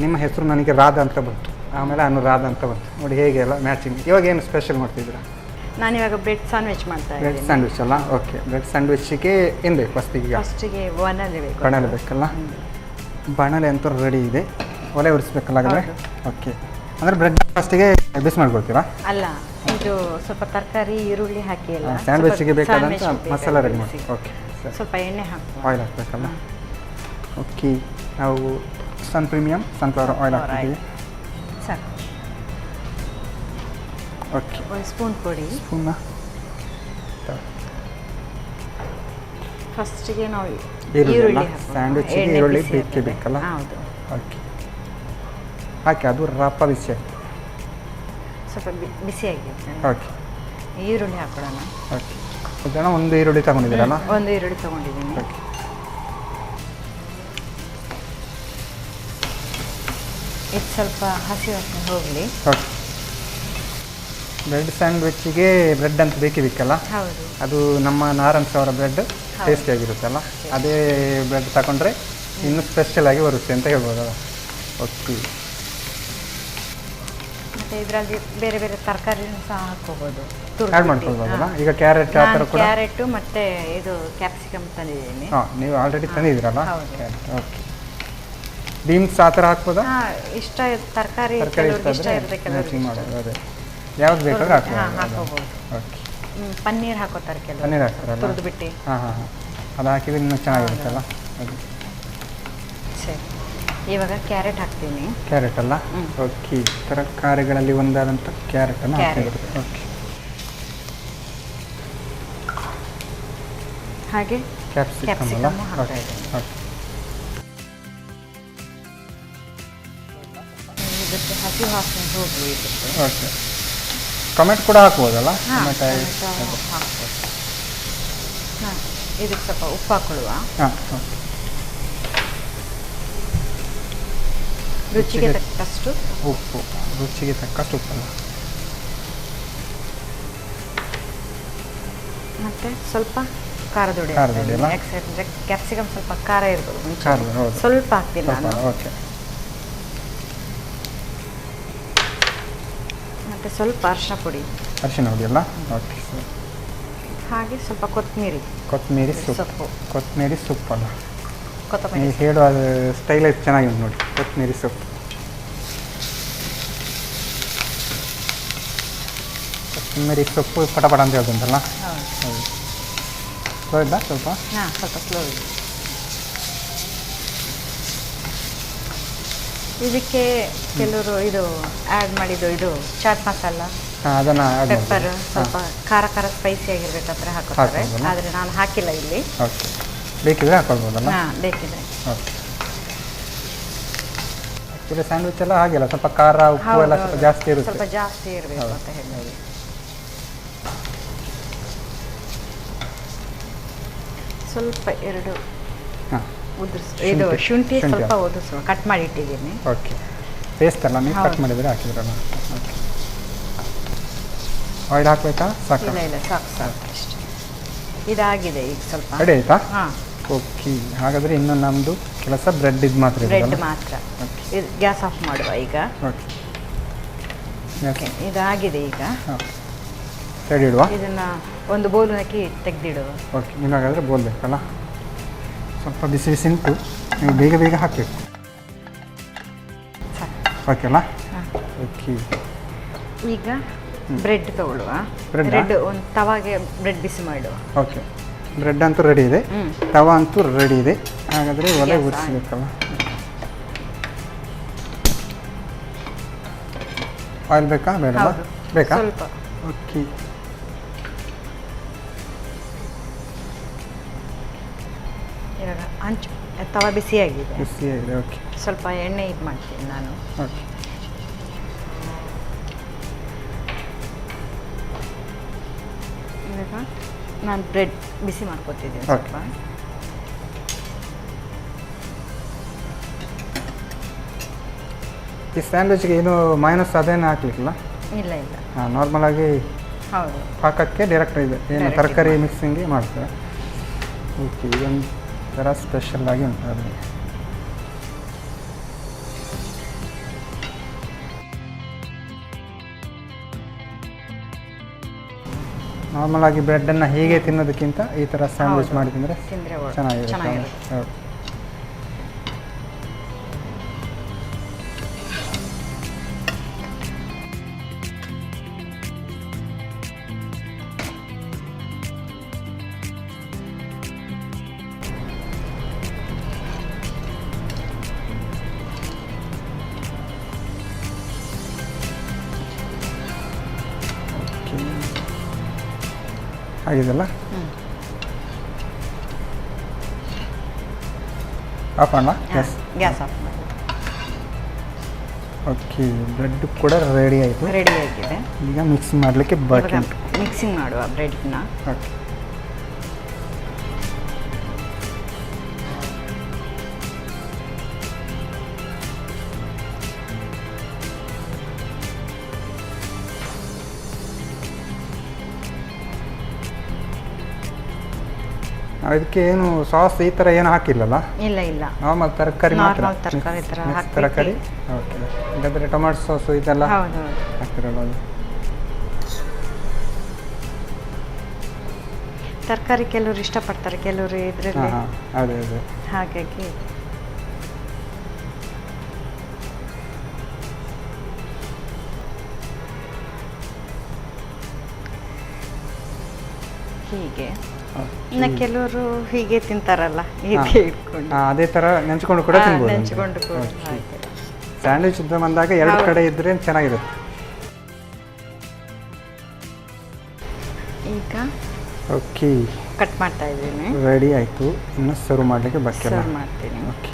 ನಿಮ್ಮ ಹೆಸರು ನನಗೆ ರಾಧಾ ಅಂತ ಬಂತು, ಆಮೇಲೆ ಅನುರಾಧ ಅಂತ ಬಂತು. ನೋಡಿ ಹೇಗೆ ಎಲ್ಲ ಮ್ಯಾಚಿಂಗ್. ಇವಾಗ ಏನು ಸ್ಪೆಷಲ್ ಮಾಡ್ತಿದ್ದೀರಾ? ನಾನಿವಾಗ ಬ್ರೆಡ್ ಸ್ಯಾಂಡ್ವಿಚ್ ಮಾಡ್ತಾ ಬ್ರೆಡ್ ಇದ್ದೀನಿ. ಸ್ಯಾಂಡ್ವಿಚ್ ಅಲ್ಲ? ಓಕೆ, ಬ್ರೆಡ್ ಸ್ಯಾಂಡ್ವಿಚ್ಗೆ ಏನು ಬೇಕು ಫಸ್ಟಿಗೆ? ಫಸ್ಟಿಗೆ ಬಾಣಲೆ ಬೇಕು. ಬಾಣಲೆ ಬೇಕಲ್ಲ? ಬಾಣಲೆ ಅಂತೂ ರೆಡಿ ಇದೆ. ಒಲೆ ಉರಿಸ್ಬೇಕಲ್ಲ ಹಾಗಾದರೆ? ಓಕೆ, ಅಂದರೆ ಬ್ರೆಡ್ ಫಸ್ಟಿಗೆ ಬಿಸಿ ಮಾಡ್ಕೊಳ್ತೀರಾ? ಅಲ್ಲ, ಇದು ಸ್ವಲ್ಪ ತರಕಾರಿ ಈರುಳ್ಳಿ ಹಾಕಿ ಎಲ್ಲ ಸ್ಯಾಂಡ್ವಿಚ್ಗೆ ಬೇಕಾದಂಥ sandwich ಮಸಾಲ ರೆಡಿ ಮಾಡಿ. ಬೇಸಿಗೆ. ಓಕೆ, ಸರಿ. ಸ್ವಲ್ಪ ಎಣ್ಣೆ ಹಾಕುವ. ಆಯಿಲ್ ಹಾಕಬೇಕಲ್ಲ? ಓಕೆ, ನಾವು ಸನ್ ಪ್ರೀಮಿಯಂ ಸನ್ಫ್ಲವರ್ ಆಯಿಲ್ ಹಾಕ್ತಿದ್ದೀವಿ. ಸಾಕು. ಓಕೆ, ಒಂದು ಸ್ಪೂನ್ ಕೊಡಿ. ಸ್ಪೂನ್ನ ಫಸ್ಟಿಗೆ ನಾವು ಈರುಳ್ಳಿ ಈರುಳ್ಳಿ ಅಲ್ಲ? ಹಾಕುವ. ಸ್ಯಾಂಡ್ವಿಚ್ಗೆ ಎಣ್ಣೆ ಈರುಳ್ಳಿ ಬಿಸಿ ಬೇಕೇ ಆದ್ಮೇಲೆ. ಬೇಕಲ್ಲ? ಹೌದು. ಓಕೆ, ಹಾಕಿ ಅದು ರಪ್ಪ ಬಿಸಿ ಆಯ್ತು. ಸ್ವಲ್ಪ ಬಿಸಿಯಾಗಿರುತ್ತೆ. ಓಕೆ, ಈರುಳ್ಳಿ ಹಾಕೊಳ್ಳೋಣ. ಓಕೆ. ಜನ ಒಂದು ಈರುಳ್ಳಿ ತಗೊಂಡಿದ್ದೀರಲ್ಲ? ಒಂದು ಈರುಳ್ಳಿ ತಗೊಂಡಿದ್ದೀನಿ. ಓಕೆ, ಇದು ಸ್ವಲ್ಪ ಹಸಿ ವಾಸನೆ ಹೋಗಲಿ. ಓಕೆ. ಬ್ರೆಡ್ ಸ್ಯಾಂಡ್ವಿಚ್ಗೆ ಬ್ರೆಡ್ ಅಂತ ಬೇಕೇ ಬೇಕಲ್ಲ? ಹೌದು. ಅದು ನಮ್ಮ ನಾರಾಯಣ್ ಅವರ ಬ್ರೆಡ್ ಟೇಸ್ಟಿಯಾಗಿರುತ್ತಲ್ಲ? ಅದೇ ಬ್ರೆಡ್ ತಗೊಂಡ್ರೆ ಇನ್ನೂ ಸ್ಪೆಷಲ್ ಆಗಿ ಬರುತ್ತೆ ಅಂತ ಹೇಳ್ಬೋದಲ್ಲ? ಓಕೆ. ಮತ್ತು ಇದರಲ್ಲಿ ಬೇರೆ ಬೇರೆ ತರಕಾರಿನೂ ಸಹ ಹಾಕ್ಕೋಬೋದು. ಆ್ಯಡ್ ಮಾಡ್ಕೊಳ್ಬೋದಲ್ಲ? ಈಗ ಕ್ಯಾರೆಟ್ ಆ ಥರ ಕೂಡ? ಕ್ಯಾರೆಟು ಮತ್ತು ಇದು ಕ್ಯಾಪ್ಸಿಕಮ್ ತಂದಿದ್ದೀನಿ. ಹಾಂ, ನೀವು ಆಲ್ರೆಡಿ ತಂದಿದ್ದೀರಲ್ಲ? ಹೌದು. ಓಕೆ. ಬೀನ್ಸ್ ಆ ಥರ ಹಾಕ್ಬೋದಾ? ಹಾಂ, ಇಷ್ಟ ತರಕಾರಿ ತರಕಾರಿ ಕೆಲವ್ರಿಗೆ ಇಷ್ಟ ಇಷ್ಟ ಇರುತ್ತೆ, ಆದರೆ ಕೆಲವ್ರಿಗೆ ಮ್ಯಾಚಿಂಗ್ ಇಷ್ಟ ಮಾಡೋದು. ಅದೇ ಯಾವ್ದು ಬೇಕಾದ್ರೂ ಹಾಂ, ಹಾಕ್ಬೋದು. ಹಾಕೋಬೋದು. ಓಕೆ, ಪನ್ನೀರ್ ಹಾಕೋತಾರೆ ಕೆಲವರು. ಪನ್ನೀರ್ ಹಾಕ್ತಾರಲ್ಲ? ತುರಿದು ಬಿಟ್ಟು. ಹಾಂ ಹಾಂ ಹಾಂ, ಅದು ಹಾಕಿದ್ರೆ ಇನ್ನೂ ಚೆನ್ನಾಗಿರುತ್ತಲ್ಲ? ಅದು ಸರಿ, ಇವಾಗ ಕ್ಯಾರೆಟ್ ಹಾಕ್ತೀನಿ. ಕ್ಯಾರೆಟ್ ಅಲ್ಲ? ಓಕೆ, ತರಕಾರಿಗಳಲ್ಲಿ ಒಂದಾದಂಥ ಕ್ಯಾರೆಟನ್ನು ಹಾಕಿಬಿಡುತ್ತೆ. ಓಕೆ, ಹಾಗೆ ಕ್ಯಾಪ್ಸಿಕಮ್ ಅಲ್ಲ? ಕ್ಯಾಪ್ಸಿಕಮ್ ಹಾಕ್ತಾ ಓಕೆ, ಇದ್ದೀನಿ. ಓಕೆ. ಇದಕ್ಕೆ ಹಸಿ ವಾಸನೆ ಹೋಗಲಿ ಇದಕ್ಕೆ. ಓಕೆ, ಟೊಮೆಟೊ ಕೂಡ ಹಾಕ್ಬೋದಲ್ಲ? ಹಾಂ, ಟೊಮೆಟೊ ಹಾಕ್ಬೋದು. ಹಾಂ, ಇದಕ್ಕೆ ಸ್ವಲ್ಪ ಉಪ್ಪು ಹಾಕೊಳ್ಳುವ. ಹಾಂ, ಓಕೆ. ರುಚಿಗೆ ತಕ್ಕಷ್ಟು ಉಪ್ಪು, ರುಚಿಗೆ ತಕ್ಕಷ್ಟು ಉಪ್ಪಲ್ಲ? ಮತ್ತು ಸ್ವಲ್ಪ ಖಾರದ ಹುಡಿ ಖಾರದ ಹುಡಿ ಅಲ್ಲ? ಯಾಕಂದರೆ ಕ್ಯಾಪ್ಸಿಕಮ್ ಸ್ವಲ್ಪ ಖಾರ ಇರ್ಬೋದು ಮುಂಚೆ. ಖಾರ, ಹೌದು. ಸ್ವಲ್ಪ ಹಾಕ್ತೀನಿ ಸ್ವಲ್ಪ, ನಾನು. ಓಕೆ. ಮತ್ತು ಸ್ವಲ್ಪ ಅರಿಶಿನ ಪುಡಿ, ಅರಿಶಿನ ಹುಡಿ ಅಲ್ಲ? ಓಕೆ, ಸರಿ. ಹಾಗೆ ಸ್ವಲ್ಪ ಕೊತ್ತಂಬರಿ ಕೊತ್ತಂಬರಿ ಸೊಪ್ಪು. ಸೊಪ್ಪು. ಕೊತ್ತಂಬರಿ ಸೊಪ್ಪಲ್ಲ? ಕೊತ್ತಂಬರಿ ನೀವು ಹೇಳುವ ಸ್ಟೈಲ್ ಚೆನ್ನಾಗಿದೆ ನೋಡಿ. ಕೊತ್ತಂಬರಿ ಸೊಪ್ಪು, ಕೊತ್ತಂಬರಿ ಸೊಪ್ಪು ಪಟ ಅಂತ ಹೇಳ್ತಂತಲ್ಲ? ಹೌದು. ಹೌದು. ಹೋಯ್ತಾ ಸ್ವಲ್ಪ? ಹಾಂ, ಸ್ವಲ್ಪ ಸ್ಲೋ ಇದೆ. ಇದಕ್ಕೆ ಕೆಲವರು ಇದು ಆ್ಯಡ್ ಮಾಡಿದ್ದು ಇದು ಚಾಟ್ ಮಸಾಲ, ಹಾಂ, ಅದನ್ನು ಆ್ಯಡ್ ಪೆಪ್ಪರ್, ಮಾಡ್ಬೋದು. ಸ್ವಲ್ಪ ಖಾರ ಖಾರ ಸ್ಪೈಸಿ ಆಗಿರ್ಬೇಕಾದ್ರೆ ಹಾಕೋತಾರೆ. ಹಾಕ್ಬೋದಲ್ಲ? ಆದರೆ ನಾನು ಹಾಕಿಲ್ಲ ಇಲ್ಲಿ. ಓಕೆ, ಬೇಕಿದ್ರೆ ಹಾಕೊಳ್ಬೋದಲ್ಲ? ಹಾಂ, ಬೇಕಿದೆ. ಓಕೆ. ಆ್ಯಕ್ಚುಲಿ ಸ್ಯಾಂಡ್ವಿಚ್ ಎಲ್ಲ ಹಾಗೆಲ್ಲ ಸ್ವಲ್ಪ ಖಾರ ಉಪ್ಪು ಹೌದು, ಎಲ್ಲ ಸ್ವಲ್ಪ ಹೌದು. ಜಾಸ್ತಿ ಸ್ವಲ್ಪ ಇರುತ್ತೆ. ಜಾಸ್ತಿ ಇರಬೇಕು ಹೌದು. ಅಂತ ಹೇಳಿ. ಸ್ವಲ್ಪ ಎರಡು ಹಾಂ, ಇದು ಶುಂಠಿ ಶುಂಠಿ ಸ್ವಲ್ಪ ಒದಿಸುವ, ಕಟ್ ಮಾಡಿ ಇಟ್ಟಿದ್ದೀನಿ. ಓಕೆ. ಪೇಸ್ಟ್ ಅಲ್ಲ ನೀವು ಕಟ್ ಹೌದು. ಮಾಡಿದರೆ ಹಾಕಿದ್ರಲ್ಲ? ಓಕೆ. ಆಯಿಲ್ ಹಾಕಬೇಕಾ? ಸಾಕು? ಇಲ್ಲ ಸಾಕು ಸಾಕು ಅಷ್ಟೇ. ಇದಾಗಿದೆ ಈಗ ಸ್ವಲ್ಪ. ರೆಡಿ ಆಯಿತಾ? ಹಾಂ, ಓಕೆ. ಹಾಗಾದರೆ ಇನ್ನು ನಮ್ಮದು ಕೆಲಸ ಬ್ರೆಡ್ ಇದು ಮಾತ್ರ ಬ್ರೆಡ್ ಇದೆಯಲ್ಲ? ಮಾತ್ರ. ಓಕೆ, ಇದು ಗ್ಯಾಸ್ ಆಫ್ ಮಾಡುವ ಈಗ. ಓಕೆ. ಓಕೆ, ಇದಾಗಿದೆ ಈಗ. ಹಾಂ, ರೆಡಿ ಇಡುವ? ಇದನ್ನು ಒಂದು ಬೌಲ್ ಹಾಕಿ ತೆಗೆದಿಡುವ. ಓಕೆ, ನೀವು ಹಾಗಾದರೆ ಬೋಲ್ಬೇಕಲ್ಲ? ಸ್ವಲ್ಪ ಬಿಸಿ ಬಿಸಿ ಉಂಟು, ನೀವು ಬೇಗ ಬೇಗ ಹಾಕಬೇಕು. ಸಾಕು. ಓಕೆ ಅಲ್ಲ? ಹಾಂ, ಓಕೆ. ಈಗ ಬ್ರೆಡ್ ತಗೊಳ್ಳುವ. Bread ಆ? ಬ್ರೆಡ್ ಒಂದು ತವಾಗೆ ಬ್ರೆಡ್ ಬಿಸಿ ಮಾಡುವ. ಓಕೆ, ಬ್ರೆಡ್ ಅಂತೂ ರೆಡಿ ಇದೆ, ಹ್ಞೂ, ತವಾ ಅಂತೂ ರೆಡಿ ಇದೆ. ಹಾಗಾದರೆ ಒಲೆ Yes, ಉರಿಸಬೇಕಲ್ಲ? ಆಯಿಲ್ ಬೇಕಾ ಬೇಡ? ಹೌದು. ಬೇಕಾ? ಸ್ವಲ್ಪ. ಓಕೆ. ಇವಾಗ ಹಂಚು ತವ ಬಿಸಿಯಾಗಿದೆ. ಬಿಸಿಯಾಗಿದೆ. ಓಕೆ, ಸ್ವಲ್ಪ ಎಣ್ಣೆ ಇದು ಮಾಡ್ತೀನಿ ನಾನು. ಓಕೆ. ನಾನು ಬ್ರೆಡ್ ಬಿಸಿ ಮಾಡ್ಕೊತಿದ್ದೀನಿ Okay. ಸ್ವಲ್ಪ. ಈ ಸ್ಯಾಂಡ್ವಿಚ್ಗೆ ಏನು ಮೈನಸ್ ಅದೇನು ಹಾಕ್ಲಿಕ್ಕಿಲ್ಲ, ಇಲ್ಲ ಇಲ್ಲ, ನಾರ್ಮಲಾಗಿ ಹೌದು. ಪಾಕಕ್ಕೆ ಡೈರೆಕ್ಟ್ ಇದೆ ಏನು Direct ತರಕಾರಿ ಇದು ಮಿಕ್ಸಿಂಗ್ಗೆ ಮಾಡ್ತಾರೆ. ಓಕೆ, ಇದೊಂಥರ ಸ್ಪೆಷಲ್ ಆಗಿ ಉಂಟು ಅದರಲ್ಲಿ. ನಾರ್ಮಲಾಗಿ ಬ್ರೆಡ್ಡನ್ನು ಹೀಗೆ ತಿನ್ನೋದಕ್ಕಿಂತ ಈ ಥರ ಸ್ಯಾಂಡ್ವಿಚ್ ಹೌದು. ಮಾಡಿ ತಿಂದರೆ ತಿಂದರೆ ಚೆನ್ನಾಗಿರುತ್ತೆ. ಚೆನ್ನಾಗಿರುತ್ತೆ. ಹೌದು. ಆಗಿದೆಲ್ಲ ಆಫ್ ಅಣ್ಣ? ಎಸ್. ಗ್ಯಾಸ್ ಆಫ್ ಮಾಡಿ. ಓಕೆ, ಬ್ರೆಡ್ ಕೂಡ ರೆಡಿ ಆಯಿತು. ರೆಡಿ ಆಗಿದೆ. ಈಗ ಮಿಕ್ಸ್ ಮಾಡಲಿಕ್ಕೆ ಬಾಕಿ ಉಂಟು. ಮಿಕ್ಸಿಂಗ್ ಮಾಡುವ ಬ್ರೆಡ್ನ. ಓಕೆ, ಇದಕ್ಕೆ ಏನು ಸಾಸ್ ಈ ಥರ ಏನು ಹಾಕಿಲ್ಲಲ್ಲ? ಇಲ್ಲ ಇಲ್ಲ, ನಾರ್ಮಲ್ ತರಕಾರಿ ಮಾತ್ರ? ನಾರ್ಮಲ್ ತರಕಾರಿ ಥರ ಮಿಕ್ಸ್ ಹಾಕ್ಬಿಟ್ಟು. ತರಕಾರಿ. ಓಕೆ, ಇಲ್ಲಾಂದರೆ ಟೊಮಾಟೊ ಸಾಸು ಇದೆಲ್ಲ ಹೌದು ಹೌದು. ಹಾಕ್ತಿರಲ್ಲ ಅದು? ತರಕಾರಿ ಕೆಲವರು ಇಷ್ಟಪಡ್ತಾರೆ, ಕೆಲವರು ಹಾಂ ಇದರಲ್ಲಿ, ಹಾಂ, ಅದೇ ಅದೇ. ಹಾಗಾಗಿ ಹೀಗೆ. ಇನ್ನು ಕೆಲವರು ಹೀಗೆ ತಿಂತಾರಲ್ಲ, ಹೀಗೆ ಇಟ್ಕೊಂಡು. ಅದೇ ಥರ ನೆಂಚ್ಕೊಂಡು ಕೂಡ ತಿನ್ಬೋದು. ನೆಂಚ್ಕೊಂಡು ಕೂಡ ಹಾಗೆ. ಸ್ಯಾಂಡ್ವಿಚ್ ಅಂತ ಬಂದಾಗ ಎರಡು ಕಡೆ ಇದ್ರೆ ಚೆನ್ನಾಗಿರುತ್ತೆ. ಈಗ ಓಕೆ, ಕಟ್ ಮಾಡ್ತಾ ಇದ್ದೀನಿ, ರೆಡಿ ಆಯಿತು. ಇನ್ನು ಸರ್ವ್ ಮಾಡಲಿಕ್ಕೆ ಬಾಕಿ ಅಲ್ಲ? ಸರ್ವ್ ಮಾಡ್ತೀನಿ. ಓಕೆ,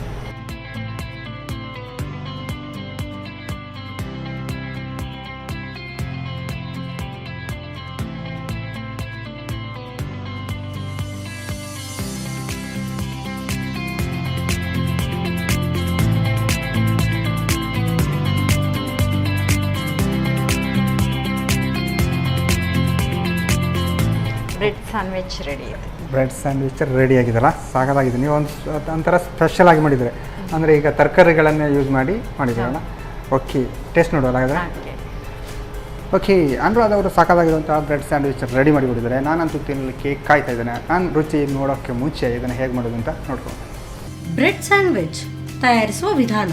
ಬ್ರೆಡ್ ಸ್ಯಾಂಡ್ವಿಚ್ ರೆಡಿ ಇದೆ. ಬ್ರೆಡ್ ಸ್ಯಾಂಡ್ವಿಚ್ ರೆಡಿ ಆಗಿದೆಲ್ಲ, ಸಾಕಾಗಿದೆ. ನೀವು ಒಂಥರ ಸ್ಪೆಷಲ್ ಆಗಿ ಮಾಡಿದರೆ, ಅಂದರೆ ಈಗ ತರಕಾರಿಗಳನ್ನೇ ಯೂಸ್ ಮಾಡಿದ್ದೀರಲ್ಲ. ಓಕೆ, ಟೇಸ್ಟ್ ನೋಡುವಲ್ಲ ಹಾಗಾದರೆ? ಹಾಗೆ ಓಕೆ, ಅನುರಾಧ ಅವರು ಸಾಕಾಗಿರುವಂಥ ಬ್ರೆಡ್ ಸ್ಯಾಂಡ್ವಿಚ್ ರೆಡಿ ಮಾಡಿಬಿಟ್ಟಿದ್ದಾರೆ. ನಾನಂತೂ ತಿನ್ನಲಿಕ್ಕೆ ಕಾಯ್ತಾ ಇದ್ದೇನೆ. ನಾನು ರುಚಿ ನೋಡೋಕ್ಕೆ ಮುಂಚೆ ಇದನ್ನು ಹೇಗೆ ಮಾಡೋದು ಅಂತ ನೋಡ್ಕೊಂಡು. ಬ್ರೆಡ್ ಸ್ಯಾಂಡ್ವಿಚ್ ತಯಾರಿಸುವ ವಿಧಾನ: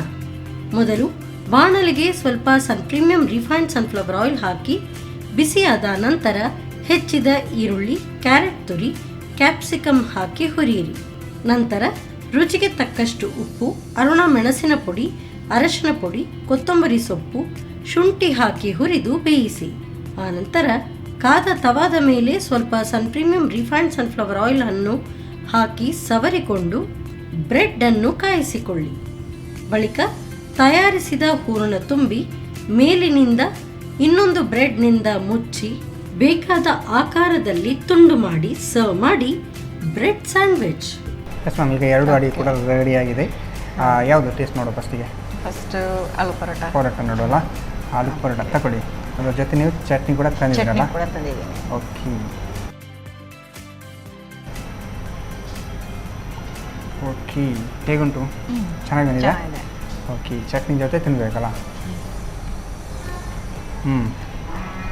ಮೊದಲು ಬಾಣಲಿಗೆ ಸ್ವಲ್ಪ ಪ್ರೀಮಿಯಂ ರಿಫೈನ್ಡ್ ಸನ್ಫ್ಲವರ್ ಆಯಿಲ್ ಹಾಕಿ ಬಿಸಿಯಾದ ನಂತರ ಹೆಚ್ಚಿದ ಈರುಳ್ಳಿ, ಕ್ಯಾರೆಟ್ ತುರಿ, ಕ್ಯಾಪ್ಸಿಕಮ್ ಹಾಕಿ ಹುರಿಯಿರಿ. ನಂತರ ರುಚಿಗೆ ತಕ್ಕಷ್ಟು ಉಪ್ಪು, ಅರುಣ ಮೆಣಸಿನ ಪುಡಿ, ಅರಶಿನ ಪುಡಿ, ಕೊತ್ತಂಬರಿ ಸೊಪ್ಪು, ಶುಂಠಿ ಹಾಕಿ ಹುರಿದು ಬೇಯಿಸಿ. ಆನಂತರ ಕಾದ ತವಾದ ಮೇಲೆ ಸ್ವಲ್ಪ ಪ್ರೀಮಿಯಂ ರಿಫೈನ್ಡ್ ಸನ್ಫ್ಲವರ್ ಆಯಿಲ್ ಅನ್ನು ಹಾಕಿ ಸವರಿಕೊಂಡು ಬ್ರೆಡ್ ಅನ್ನು ಕಾಯಿಸಿಕೊಳ್ಳಿ. ಬಳಿಕ ತಯಾರಿಸಿದ ಹೂರಣ ತುಂಬಿ ಮೇಲಿನಿಂದ ಇನ್ನೊಂದು ಬ್ರೆಡ್ನಿಂದ ಮುಚ್ಚಿ ಬೇಕಾದ ಆಕಾರದಲ್ಲಿ ತುಂಡು ಮಾಡಿ ಸರ್ವ್ ಮಾಡಿ ಬ್ರೆಡ್ ಸ್ಯಾಂಡ್ವಿಚ್. ಎಸ್ ಮ್ಯಾಮ್, ಈಗ ಎರಡು ಅಡಿ ಕೂಡ ರೆಡಿ ಆಗಿದೆ. ಯಾವುದು ಟೇಸ್ಟ್ ನೋಡೋ ಫಸ್ಟಿಗೆ? ಫಸ್ಟ್ ಆಲೂ ಪರೋಟ. ಪರೋಟ ನೋಡೋಲ್ಲ? ಆಲೂ ಪರೋಟ ತಗೊಳ್ಳಿ. ಅದ್ರ ಜೊತೆ ನೀವು ಚಟ್ನಿ ಕೂಡ ತಂದಿದ್ದೀರಲ್ಲ? ಚಟ್ನಿ ಕೂಡ ತಂದಿದ್ದೀನಿ. ಓಕೆ ಓಕೆ, ಹೇಗುಂಟು? ಚೆನ್ನಾಗಿ ಬಂದಿದೆ? ಚೆನ್ನಾಗಿದೆ. ಓಕೆ, ಚಟ್ನಿ ಜೊತೆ ತಿನ್ನಬೇಕಲ್ಲ?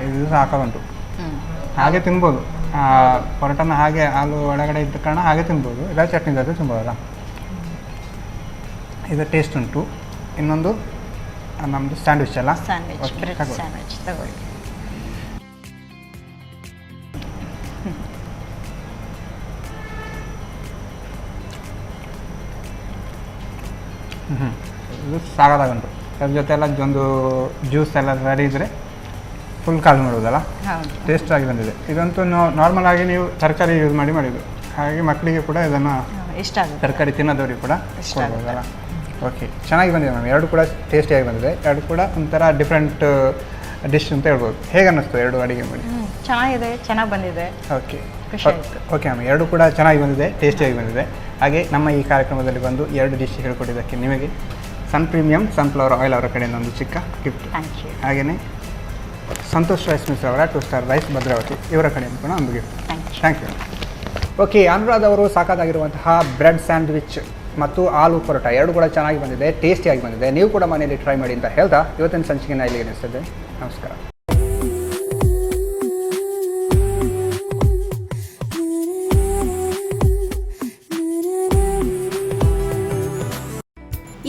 ಇದು ಸಾಕಾಗುಂಟು. ಹಾಗೆ ತಿನ್ಬೋದು, ಪರೋಟನ ಹಾಗೆ ಆಲೂ ಒಳಗಡೆ ಇದ್ದ ಕಾರಣ ಹಾಗೆ ತಿನ್ಬೋದು, ಇಲ್ಲ ಚಟ್ನಿ ಜೊತೆ ತಿನ್ಬೋದಲ್ಲ? ಇದು ಟೇಸ್ಟ್ ಉಂಟು. ಇನ್ನೊಂದು ನಮ್ಮದು ಸ್ಯಾಂಡ್ವಿಚ್ ಅಲ್ಲ? ಸ್ಯಾಂಡ್ವಿಚ್, Okay, ಬ್ರೆಡ್ ತಗೊಳ್ಳಿ. ಸ್ಯಾಂಡ್ವಿಚ್ ತಗೊಳ್ಳಿ. ಇದು ಸಾಕಾಗುಂಟು. ಅದ್ರ ಜೊತೆ ಎಲ್ಲ ಒಂದು ಜ್ಯೂಸ್ ಎಲ್ಲ ರೆಡಿ ಇದ್ದರೆ ಫುಲ್ ಕಾಲ್ ಮಾಡ್ಬೋದಲ್ಲ? ಹೌದು. ಟೇಸ್ಟ್ ಆಗಿ ಬಂದಿದೆ. ಇದಂತೂ ನಾರ್ಮಲ್ ಆಗಿ ನೀವು ತರಕಾರಿ ಯೂಸ್ ಮಾಡಿದ್ದು, ಹಾಗೆ ಮಕ್ಕಳಿಗೆ ಕೂಡ ಇದನ್ನು ಇಷ್ಟ ಆಗುತ್ತೆ. ತರಕಾರಿ ತಿನ್ನೋದವ್ರಿಗೆ ಕೂಡ ಇಷ್ಟ ಕೊಡ್ಬೋದಲ್ಲ? ಓಕೆ, ಚೆನ್ನಾಗಿ ಬಂದಿದೆ ಮ್ಯಾಮ್. ಎರಡು ಕೂಡ ಟೇಸ್ಟಿಯಾಗಿ ಬಂದಿದೆ. ಎರಡು ಕೂಡ ಒಂಥರ ಡಿಫ್ರೆಂಟ್ ಡಿಶ್ ಅಂತ ಹೇಳ್ಬೋದು. ಹೇಗೆ ಅನ್ನಿಸ್ತು ಎರಡು ಅಡುಗೆ ಮಾಡಿ? ಚೆನ್ನಾಗಿದೆ, ಚೆನ್ನಾಗಿ ಬಂದಿದೆ. ಓಕೆ ಖುಷಿ ಆಯ್ತು. ಓಕೆ ಮ್ಯಾಮ್, ಎರಡು ಕೂಡ ಚೆನ್ನಾಗಿ ಬಂದಿದೆ, ಟೇಸ್ಟಿಯಾಗಿ ಬಂದಿದೆ. ಹಾಗೆ ನಮ್ಮ ಈ ಕಾರ್ಯಕ್ರಮದಲ್ಲಿ ಬಂದು 2 ಡಿಶ್ ಹೇಳ್ಕೊಟ್ಟಿದ್ದಕ್ಕೆ ನಿಮಗೆ ಸನ್ ಪ್ರೀಮಿಯಂ ಸನ್ಫ್ಲವರ್ ಆಯಿಲ್ ಅವರ ಕಡೆಯಿಂದ ಒಂದು ಚಿಕ್ಕ ಗಿಫ್ಟ್. Thank you. ಹಾಗೆಯೇ ಸಂತೋಷ್ ರೈಸ್ ಮಿಲ್ಸ್ ಅವರ 2 ಸ್ಟಾರ್ ರೈಸ್ ಭದ್ರಾವತಿ ಇವರ ಕಡೆಯಿಂದ ಕೂಡ ಒಂದು gift. Thank you. Okay, Anuradha ಅವರು ಸಾಕಾಗಿರುವಂತಹ ಬ್ರೆಡ್ ಸ್ಯಾಂಡ್ವಿಚ್ ಮತ್ತು ಆಲೂ ಪರೋಟ ಎರಡು ಕೂಡ ಚೆನ್ನಾಗಿ ಬಂದಿದೆ, ಟೇಸ್ಟಿಯಾಗಿ ಬಂದಿದೆ. ನೀವು ಕೂಡ ಮನೆಯಲ್ಲಿ ಟ್ರೈ ಮಾಡಿ ಅಂತ ಹೇಳ್ತಾ ಇವತ್ತಿನ ಸಂಚಿಕೆನ ಇಲ್ಲಿಗೆ ನಿಲ್ಲಿಸಿದ್ದೆ. ನಮಸ್ಕಾರ.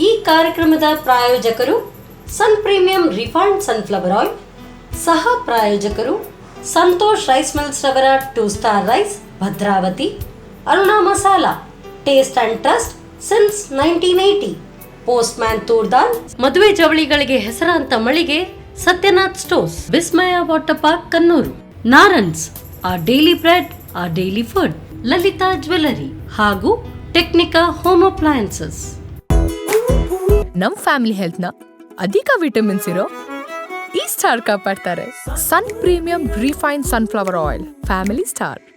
ಈ ಕಾರ್ಯಕ್ರಮದ ಪ್ರಾಯೋಜಕರು Sun Premium refined sunflower oil, ಸಹ ಪ್ರಾಯೋಜಕರು ಸಂತೋಷ್ ರೈಸ್ ಮಿಲ್ಸ್ ರವರ 2 star rice Bhadravati, Aruna masala, taste and trust since 1980, Postman toor dal, ಮದುವೆ ಜವಳಿಗಳಿಗೆ ಹೆಸರಾಂತ ಮಳಿಗೆ Satyanath stores, Vismaya water park Kannur, Narans our daily bread our daily food, Lalitha jewellery ಹಾಗೂ ಟೆಕ್ನಿಕಾ ಹೋಮ್ ಅಪ್ಲಯನ್ಸಸ್. ನಮ್ ಫ್ಯಾಮಿಲಿ ಹೆಲ್ತ್ ನ ಅಧಿಕ ವಿಟಮಿನ್ಸ್ ಇರೋ ಈ ಸ್ಟಾರ್ ಕಾಪಾಡ್ತಾರೆ. Sun Premium refine sunflower oil, family star.